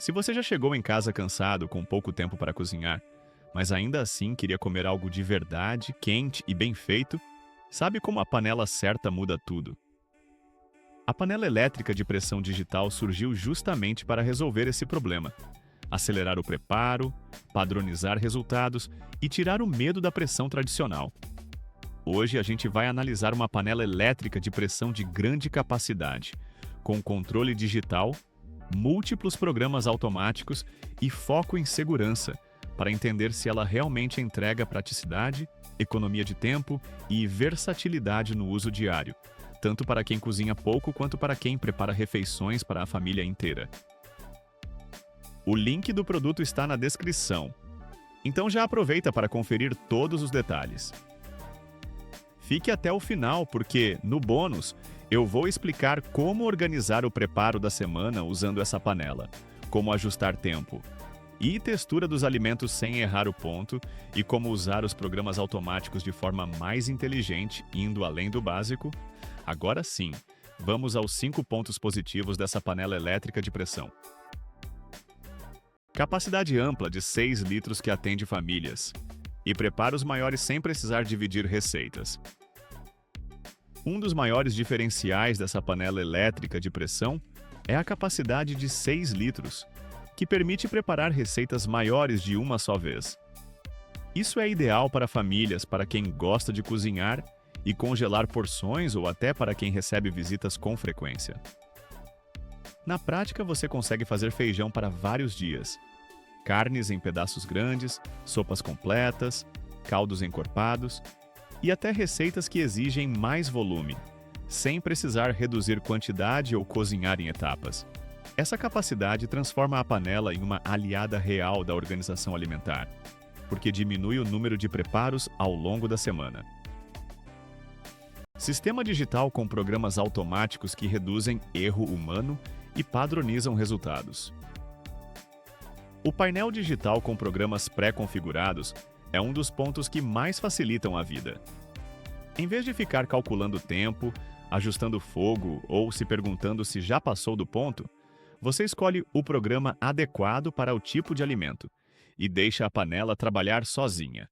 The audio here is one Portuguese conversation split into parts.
Se você já chegou em casa cansado, com pouco tempo para cozinhar, mas ainda assim queria comer algo de verdade, quente e bem feito, sabe como a panela certa muda tudo? A panela elétrica de pressão digital surgiu justamente para resolver esse problema, acelerar o preparo, padronizar resultados e tirar o medo da pressão tradicional. Hoje a gente vai analisar uma panela elétrica de pressão de grande capacidade, com controle digital, múltiplos programas automáticos e foco em segurança, para entender se ela realmente entrega praticidade, economia de tempo e versatilidade no uso diário, tanto para quem cozinha pouco quanto para quem prepara refeições para a família inteira. O link do produto está na descrição, então já aproveita para conferir todos os detalhes. Fique até o final porque, no bônus, eu vou explicar como organizar o preparo da semana usando essa panela, como ajustar tempo e textura dos alimentos sem errar o ponto e como usar os programas automáticos de forma mais inteligente, indo além do básico. Agora sim, vamos aos 5 pontos positivos dessa panela elétrica de pressão. Capacidade ampla de 6 litros que atende famílias. E preparos maiores sem precisar dividir receitas. Um dos maiores diferenciais dessa panela elétrica de pressão é a capacidade de 6 litros, que permite preparar receitas maiores de uma só vez. Isso é ideal para famílias, para quem gosta de cozinhar e congelar porções ou até para quem recebe visitas com frequência. Na prática, você consegue fazer feijão para vários dias. Carnes em pedaços grandes, sopas completas, caldos encorpados e até receitas que exigem mais volume, sem precisar reduzir quantidade ou cozinhar em etapas. Essa capacidade transforma a panela em uma aliada real da organização alimentar, porque diminui o número de preparos ao longo da semana. Sistema digital com programas automáticos que reduzem erro humano e padronizam resultados. O painel digital com programas pré-configurados é um dos pontos que mais facilitam a vida. Em vez de ficar calculando o tempo, ajustando o fogo ou se perguntando se já passou do ponto, você escolhe o programa adequado para o tipo de alimento e deixa a panela trabalhar sozinha.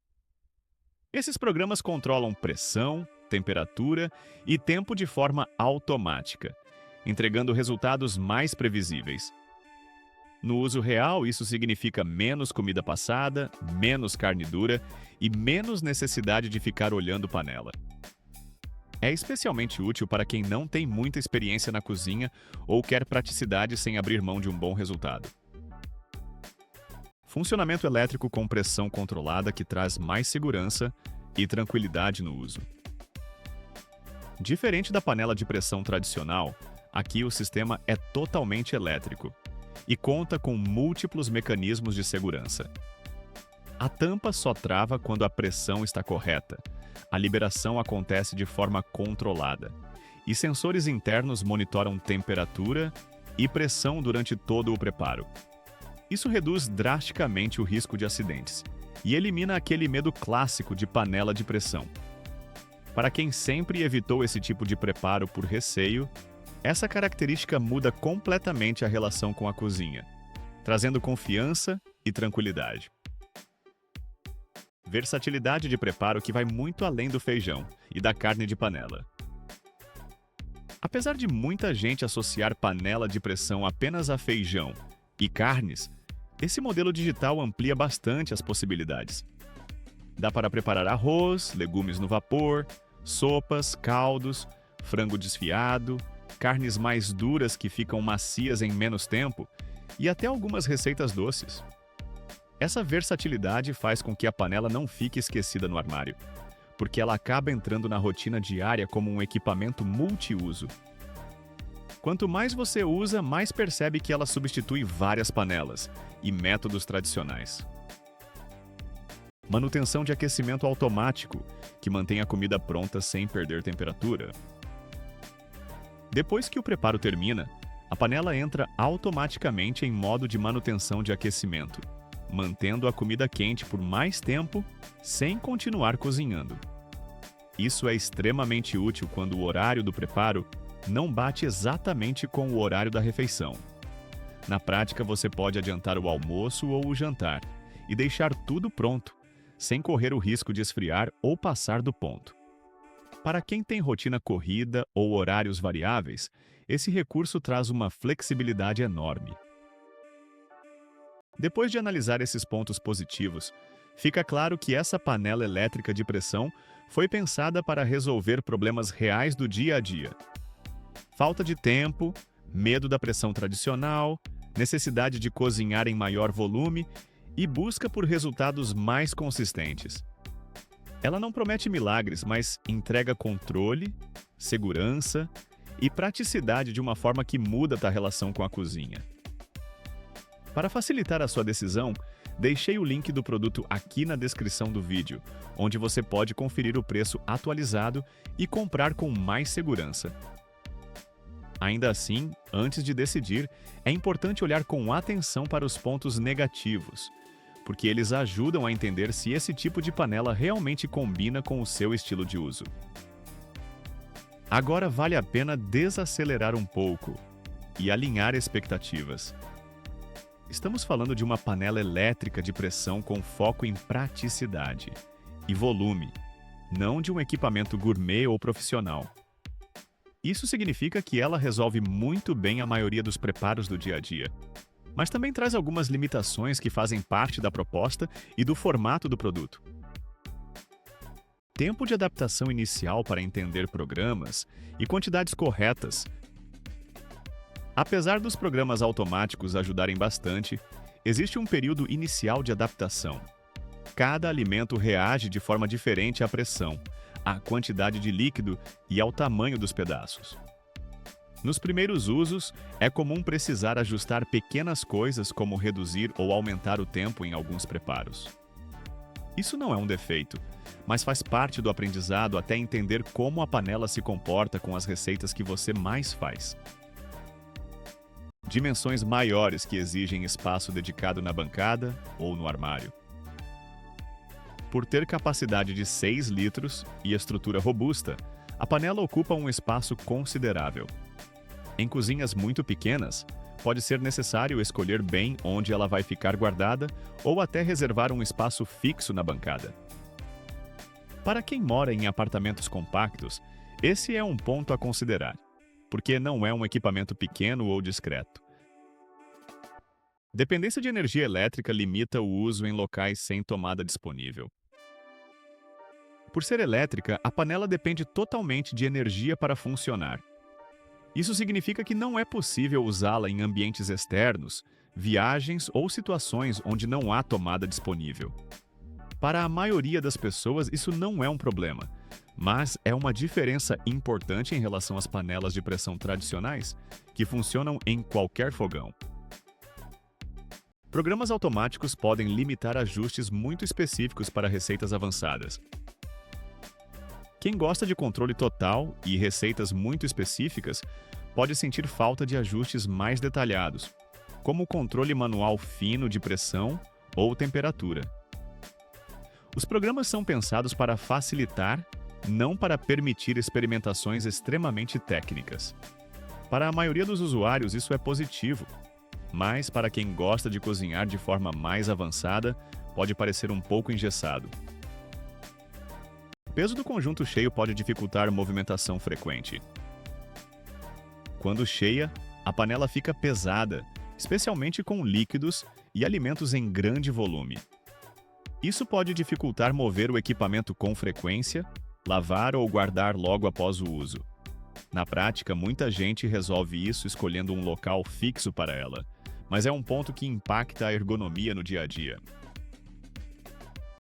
Esses programas controlam pressão, temperatura e tempo de forma automática, entregando resultados mais previsíveis. No uso real, isso significa menos comida passada, menos carne dura e menos necessidade de ficar olhando panela. É especialmente útil para quem não tem muita experiência na cozinha ou quer praticidade sem abrir mão de um bom resultado. Funcionamento elétrico com pressão controlada que traz mais segurança e tranquilidade no uso. Diferente da panela de pressão tradicional, aqui o sistema é totalmente elétrico e conta com múltiplos mecanismos de segurança. A tampa só trava quando a pressão está correta. A liberação acontece de forma controlada. E sensores internos monitoram temperatura e pressão durante todo o preparo. Isso reduz drasticamente o risco de acidentes e elimina aquele medo clássico de panela de pressão. Para quem sempre evitou esse tipo de preparo por receio, essa característica muda completamente a relação com a cozinha, trazendo confiança e tranquilidade. Versatilidade de preparo que vai muito além do feijão e da carne de panela. Apesar de muita gente associar panela de pressão apenas a feijão e carnes, esse modelo digital amplia bastante as possibilidades. Dá para preparar arroz, legumes no vapor, sopas, caldos, frango desfiado, carnes mais duras que ficam macias em menos tempo e até algumas receitas doces. Essa versatilidade faz com que a panela não fique esquecida no armário, porque ela acaba entrando na rotina diária como um equipamento multiuso. Quanto mais você usa, mais percebe que ela substitui várias panelas e métodos tradicionais. Manutenção de aquecimento automático, que mantém a comida pronta sem perder temperatura. Depois que o preparo termina, a panela entra automaticamente em modo de manutenção de aquecimento, mantendo a comida quente por mais tempo sem continuar cozinhando. Isso é extremamente útil quando o horário do preparo não bate exatamente com o horário da refeição. Na prática, você pode adiantar o almoço ou o jantar e deixar tudo pronto, sem correr o risco de esfriar ou passar do ponto. Para quem tem rotina corrida ou horários variáveis, esse recurso traz uma flexibilidade enorme. Depois de analisar esses pontos positivos, fica claro que essa panela elétrica de pressão foi pensada para resolver problemas reais do dia a dia. Falta de tempo, medo da pressão tradicional, necessidade de cozinhar em maior volume e busca por resultados mais consistentes. Ela não promete milagres, mas entrega controle, segurança e praticidade de uma forma que muda a relação com a cozinha. Para facilitar a sua decisão, deixei o link do produto aqui na descrição do vídeo, onde você pode conferir o preço atualizado e comprar com mais segurança. Ainda assim, antes de decidir, é importante olhar com atenção para os pontos negativos, porque eles ajudam a entender se esse tipo de panela realmente combina com o seu estilo de uso. Agora vale a pena desacelerar um pouco e alinhar expectativas. Estamos falando de uma panela elétrica de pressão com foco em praticidade e volume, não de um equipamento gourmet ou profissional. Isso significa que ela resolve muito bem a maioria dos preparos do dia a dia, mas também traz algumas limitações que fazem parte da proposta e do formato do produto. Tempo de adaptação inicial para entender programas e quantidades corretas. Apesar dos programas automáticos ajudarem bastante, existe um período inicial de adaptação. Cada alimento reage de forma diferente à pressão, à quantidade de líquido e ao tamanho dos pedaços. Nos primeiros usos, é comum precisar ajustar pequenas coisas como reduzir ou aumentar o tempo em alguns preparos. Isso não é um defeito, mas faz parte do aprendizado até entender como a panela se comporta com as receitas que você mais faz. Dimensões maiores que exigem espaço dedicado na bancada ou no armário. Por ter capacidade de 6 litros e estrutura robusta, a panela ocupa um espaço considerável. Em cozinhas muito pequenas, pode ser necessário escolher bem onde ela vai ficar guardada ou até reservar um espaço fixo na bancada. Para quem mora em apartamentos compactos, esse é um ponto a considerar, porque não é um equipamento pequeno ou discreto. Dependência de energia elétrica limita o uso em locais sem tomada disponível. Por ser elétrica, a panela depende totalmente de energia para funcionar. Isso significa que não é possível usá-la em ambientes externos, viagens ou situações onde não há tomada disponível. Para a maioria das pessoas, isso não é um problema, mas é uma diferença importante em relação às panelas de pressão tradicionais, que funcionam em qualquer fogão. Programas automáticos podem limitar ajustes muito específicos para receitas avançadas. Quem gosta de controle total e receitas muito específicas pode sentir falta de ajustes mais detalhados, como o controle manual fino de pressão ou temperatura. Os programas são pensados para facilitar, não para permitir experimentações extremamente técnicas. Para a maioria dos usuários, isso é positivo, mas para quem gosta de cozinhar de forma mais avançada, pode parecer um pouco engessado. O peso do conjunto cheio pode dificultar movimentação frequente. Quando cheia, a panela fica pesada, especialmente com líquidos e alimentos em grande volume. Isso pode dificultar mover o equipamento com frequência, lavar ou guardar logo após o uso. Na prática, muita gente resolve isso escolhendo um local fixo para ela, mas é um ponto que impacta a ergonomia no dia a dia.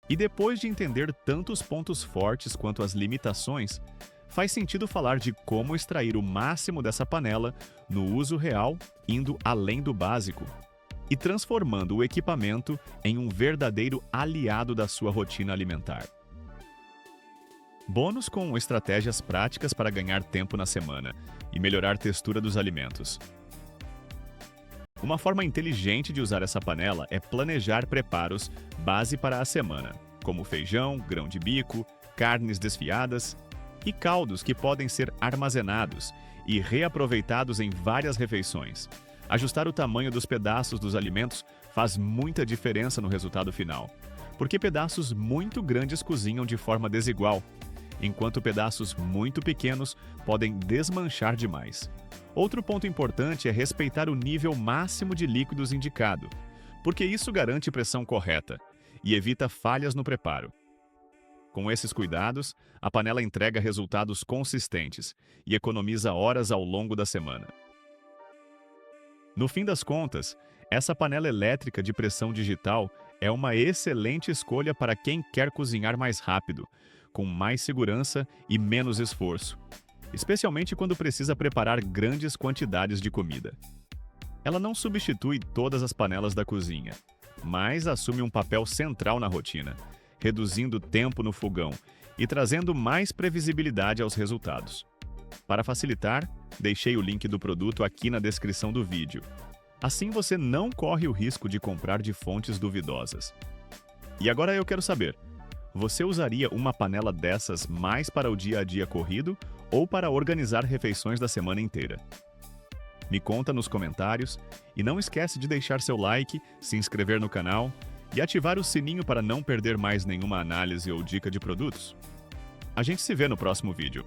E depois de entender tanto os pontos fortes quanto as limitações, faz sentido falar de como extrair o máximo dessa panela no uso real, indo além do básico e transformando o equipamento em um verdadeiro aliado da sua rotina alimentar. Bônus com estratégias práticas para ganhar tempo na semana e melhorar a textura dos alimentos. Uma forma inteligente de usar essa panela é planejar preparos base para a semana, como feijão, grão de bico, carnes desfiadas e caldos que podem ser armazenados e reaproveitados em várias refeições, Ajustar o tamanho dos pedaços dos alimentos faz muita diferença no resultado final, porque pedaços muito grandes cozinham de forma desigual, enquanto pedaços muito pequenos podem desmanchar demais. Outro ponto importante é respeitar o nível máximo de líquidos indicado, porque isso garante pressão correta e evita falhas no preparo. Com esses cuidados, a panela entrega resultados consistentes e economiza horas ao longo da semana. No fim das contas, essa panela elétrica de pressão digital é uma excelente escolha para quem quer cozinhar mais rápido, com mais segurança e menos esforço, especialmente quando precisa preparar grandes quantidades de comida. Ela não substitui todas as panelas da cozinha, mas assume um papel central na rotina, reduzindo o tempo no fogão e trazendo mais previsibilidade aos resultados. Para facilitar, deixei o link do produto aqui na descrição do vídeo. Assim você não corre o risco de comprar de fontes duvidosas. E agora eu quero saber, você usaria uma panela dessas mais para o dia a dia corrido ou para organizar refeições da semana inteira? Me conta nos comentários e não esquece de deixar seu like, se inscrever no canal e ativar o sininho para não perder mais nenhuma análise ou dica de produtos. A gente se vê no próximo vídeo.